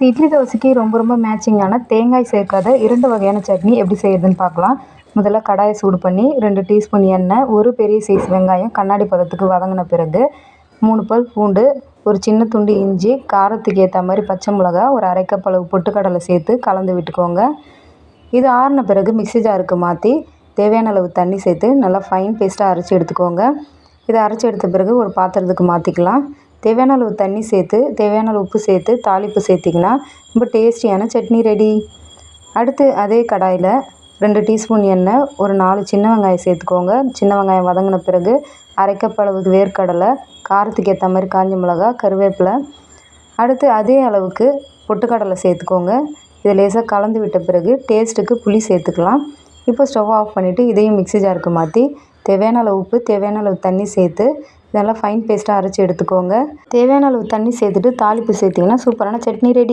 இட்லி தோசைக்கு ரொம்ப மேட்சிங்கான தேங்காய் சேர்க்காத 2 வகையான சட்னி எப்படி செய்யறதுன்னு பார்க்கலாம். முதல்ல கடாயை சூடு பண்ணி 2 டீஸ்பூன் எண்ணெய், ஒரு பெரிய சைஸ் வெங்காயம் கண்ணாடி பதத்துக்கு வதங்கின பிறகு 3 பல் பூண்டு, ஒரு சின்ன துண்டு இஞ்சி, காரத்துக்கு ஏற்ற மாதிரி பச்சை மிளகா, ஒரு அரை கப் அளவு பொட்டுக்கடலை சேர்த்து கலந்து விட்டுக்கோங்க. இது ஆறின பிறகு மிக்ஸி ஜாருக்கு மாற்றி தேவையான அளவு தண்ணி சேர்த்து நல்லா ஃபைன் பேஸ்ட்டாக அரைச்சி எடுத்துக்கோங்க. இதை அரைச்சி எடுத்த பிறகு ஒரு பாத்திரத்துக்கு மாற்றிக்கலாம். தேவையான அளவு தண்ணி சேர்த்து தேவையான அளவு உப்பு சேர்த்து தாளிப்பு சேர்த்திங்கன்னா ரொம்ப டேஸ்டியான சட்னி ரெடி. அடுத்து அதே கடாயில் 2 டீஸ்பூன் எண்ணெய், ஒரு 4 சின்ன வெங்காயம் சேர்த்துக்கோங்க. சின்ன வெங்காயம் வதங்கின பிறகு அரை கப் அளவுக்கு வேர்க்கடலை, காரத்துக்கு ஏற்ற மாதிரி காஞ்ச மிளகா, கருவேப்பிலை. அடுத்து அதே அளவுக்கு பொட்டுக்கடலை சேர்த்துக்கோங்க. இதை லேசாக கலந்து விட்ட பிறகு டேஸ்ட்டுக்கு புளி சேர்த்துக்கலாம். இப்போ ஸ்டவ் ஆஃப் பண்ணிவிட்டு இதையும் மிக்ஸி ஜாருக்கு மாற்றி தேவையான அளவு உப்பு, தேவையான அளவு தண்ணி சேர்த்து இதெல்லாம் ஃபைன் பேஸ்ட்டாக அரைச்சி எடுத்துக்கோங்க. தேவையான அளவு தண்ணி சேர்த்துட்டு தாளிப்பு சேர்த்திங்கன்னா சூப்பரான சட்னி ரெடி.